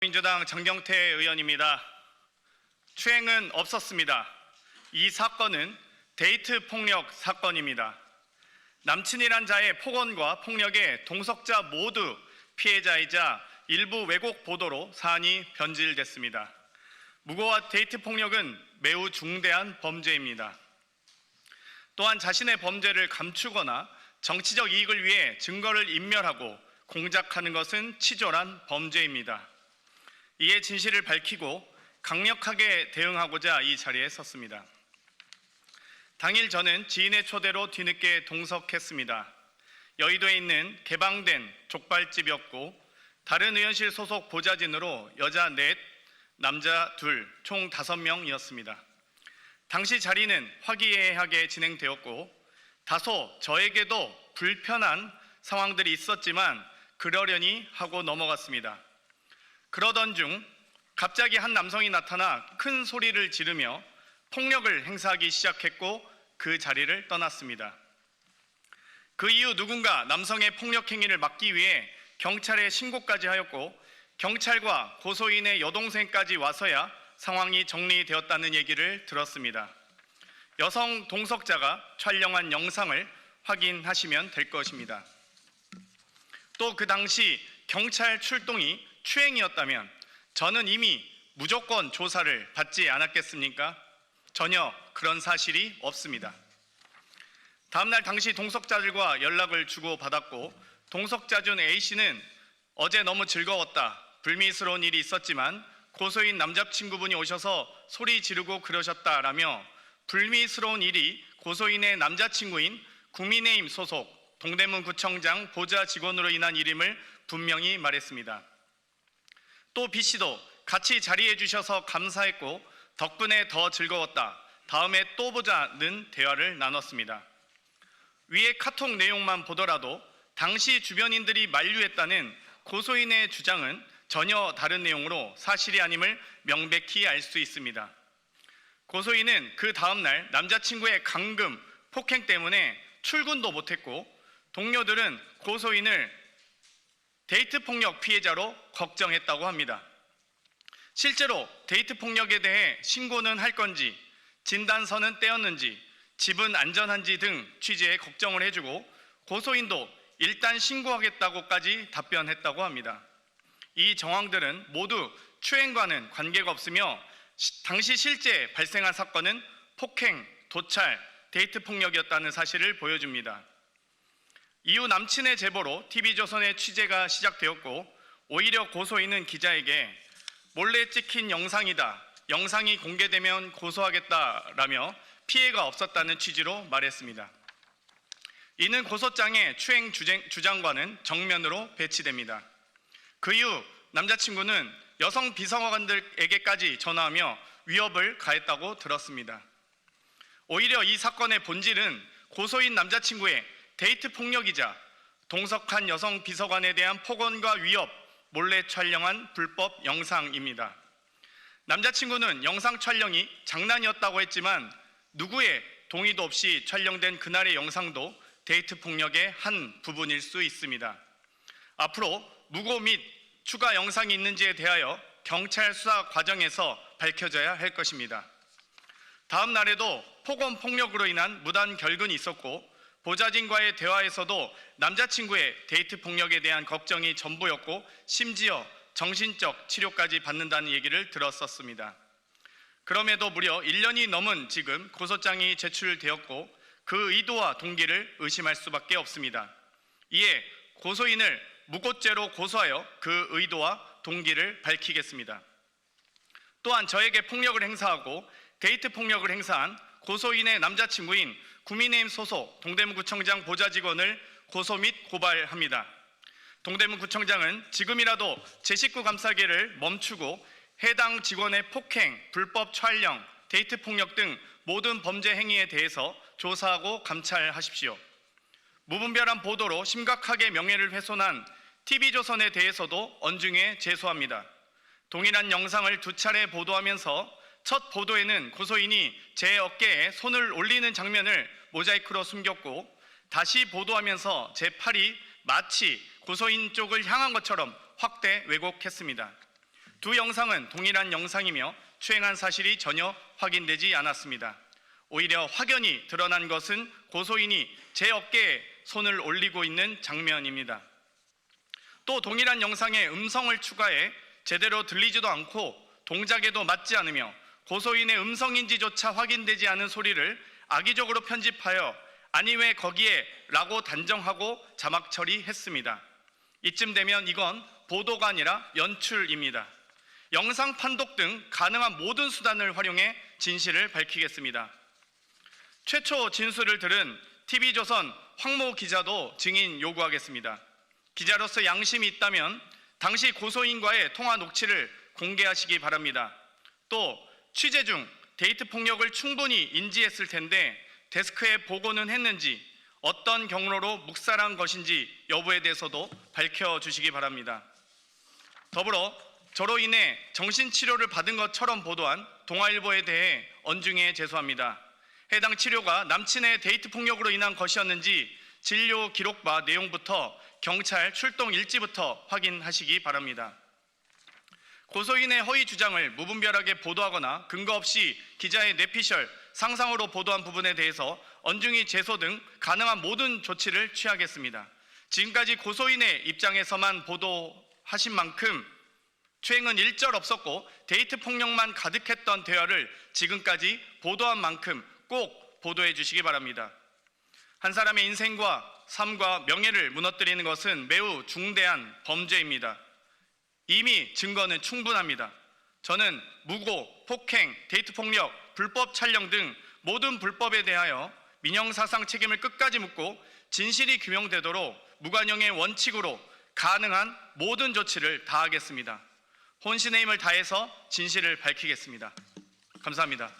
민주당 장경태 의원입니다. 추행은 없었습니다. 이 사건은 데이트 폭력 사건입니다. 남친이란 자의 폭언과 폭력에 동석자 모두 피해자이자 일부 왜곡 보도로 사안이 변질됐습니다. 무고와 데이트 폭력은 매우 중대한 범죄입니다. 또한 자신의 범죄를 감추거나 정치적 이익을 위해 증거를 인멸하고 공작하는 것은 치졸한 범죄입니다. 이에 진실을 밝히고 강력하게 대응하고자 이 자리에 섰습니다. 당일 저는 지인의 초대로 뒤늦게 동석했습니다. 여의도에 있는 개방된 족발집이었고 다른 의원실 소속 보좌진으로 여자 4, 남자 2, 총 5명이었습니다. 당시 자리는 화기애애하게 진행되었고 다소 저에게도 불편한 상황들이 있었지만 그러려니 하고 넘어갔습니다. 그러던 중 갑자기 한 남성이 나타나 큰 소리를 지르며 폭력을 행사하기 시작했고 그 자리를 떠났습니다. 그 이후 누군가 남성의 폭력 행위를 막기 위해 경찰에 신고까지 하였고 경찰과 고소인의 여동생까지 와서야 상황이 정리되었다는 얘기를 들었습니다. 여성 동석자가 촬영한 영상을 확인하시면 될 것입니다. 또 그 당시 경찰 출동이 추행이었다면 저는 이미 무조건 조사를 받지 않았겠습니까? 전혀 그런 사실이 없습니다. 다음날 당시 동석자들과 연락을 주고받았고 동석자 중 A씨는 어제 너무 즐거웠다. 불미스러운 일이 있었지만 고소인 남자친구분이 오셔서 소리 지르고 그러셨다라며 불미스러운 일이 고소인의 남자친구인 국민의힘 소속 동대문구청장 보좌 직원으로 인한 일임을 분명히 말했습니다. 또 B씨도 같이 자리해 주셔서 감사했고 덕분에 더 즐거웠다. 다음에 또 보자는 대화를 나눴습니다. 위의 카톡 내용만 보더라도 당시 주변인들이 만류했다는 고소인의 주장은 전혀 다른 내용으로 사실이 아님을 명백히 알 수 있습니다. 고소인은 그 다음날 남자친구의 감금, 폭행 때문에 출근도 못했고 동료들은 고소인을 데이트 폭력 피해자로 걱정했다고 합니다. 실제로 데이트 폭력에 대해 신고는 할 건지, 진단서는 떼었는지, 집은 안전한지 등 취지에 걱정을 해주고 고소인도 일단 신고하겠다고까지 답변했다고 합니다. 이 정황들은 모두 추행과는 관계가 없으며 당시 실제 발생한 사건은 폭행, 도찰, 데이트 폭력이었다는 사실을 보여줍니다. 이후 남친의 제보로 TV조선의 취재가 시작되었고 오히려 고소인은 기자에게 몰래 찍힌 영상이다. 영상이 공개되면 고소하겠다라며 피해가 없었다는 취지로 말했습니다. 이는 고소장의 추행 주장과는 정면으로 배치됩니다. 그 이후 남자친구는 여성 비서관들에게까지 전화하며 위협을 가했다고 들었습니다. 오히려 이 사건의 본질은 고소인 남자친구의 데이트 폭력이자 동석한 여성 비서관에 대한 폭언과 위협, 몰래 촬영한 불법 영상입니다. 남자친구는 영상 촬영이 장난이었다고 했지만 누구의 동의도 없이 촬영된 그날의 영상도 데이트 폭력의 한 부분일 수 있습니다. 앞으로 무고 및 추가 영상이 있는지에 대하여 경찰 수사 과정에서 밝혀져야 할 것입니다. 다음 날에도 폭언 폭력으로 인한 무단 결근이 있었고 보좌진과의 대화에서도 남자친구의 데이트 폭력에 대한 걱정이 전부였고 심지어 정신적 치료까지 받는다는 얘기를 들었었습니다. 그럼에도 무려 1년이 넘은 지금 고소장이 제출되었고 그 의도와 동기를 의심할 수밖에 없습니다. 이에 고소인을 무고죄로 고소하여 그 의도와 동기를 밝히겠습니다. 또한 저에게 폭력을 행사하고 데이트 폭력을 행사한 고소인의 남자친구인 국민의힘 소속 동대문구청장 보좌 직원을 고소 및 고발합니다. 동대문구청장은 지금이라도 제 식구 감싸기를 멈추고 해당 직원의 폭행, 불법 촬영, 데이트 폭력 등 모든 범죄 행위에 대해서 조사하고 감찰하십시오. 무분별한 보도로 심각하게 명예를 훼손한 TV조선에 대해서도 언중에 제소합니다. 동일한 영상을 2차례 보도하면서 첫 보도에는 고소인이 제 어깨에 손을 올리는 장면을 모자이크로 숨겼고 다시 보도하면서 제 팔이 마치 고소인 쪽을 향한 것처럼 확대 왜곡했습니다. 두 영상은 동일한 영상이며 추행한 사실이 전혀 확인되지 않았습니다. 오히려 확연히 드러난 것은 고소인이 제 어깨에 손을 올리고 있는 장면입니다. 또 동일한 영상에 음성을 추가해 제대로 들리지도 않고 동작에도 맞지 않으며 고소인의 음성인지조차 확인되지 않은 소리를 악의적으로 편집하여 아니 왜 거기에 라고 단정하고 자막 처리했습니다. 이쯤 되면 이건 보도가 아니라 연출입니다. 영상 판독 등 가능한 모든 수단을 활용해 진실을 밝히겠습니다. 최초 진술을 들은 TV조선 황모 기자도 증인 요구하겠습니다. 기자로서 양심이 있다면 당시 고소인과의 통화 녹취를 공개하시기 바랍니다. 또 취재 중 데이트 폭력을 충분히 인지했을 텐데 데스크에 보고는 했는지 어떤 경로로 묵살한 것인지 여부에 대해서도 밝혀주시기 바랍니다. 더불어 저로 인해 정신치료를 받은 것처럼 보도한 동아일보에 대해 언중에 제소합니다. 해당 치료가 남친의 데이트 폭력으로 인한 것이었는지 진료 기록바 내용부터 경찰 출동 일지부터 확인하시기 바랍니다. 고소인의 허위 주장을 무분별하게 보도하거나 근거 없이 기자의 뇌피셜, 상상으로 보도한 부분에 대해서 언중이 제소 등 가능한 모든 조치를 취하겠습니다. 지금까지 고소인의 입장에서만 보도하신 만큼 추행은 일절 없었고 데이트 폭력만 가득했던 대화를 지금까지 보도한 만큼 꼭 보도해 주시기 바랍니다. 한 사람의 인생과 삶과 명예를 무너뜨리는 것은 매우 중대한 범죄입니다. 이미 증거는 충분합니다. 저는 무고, 폭행, 데이트 폭력, 불법 촬영 등 모든 불법에 대하여 민형사상 책임을 끝까지 묻고 진실이 규명되도록 무관용의 원칙으로 가능한 모든 조치를 다하겠습니다. 혼신의 힘을 다해서 진실을 밝히겠습니다. 감사합니다.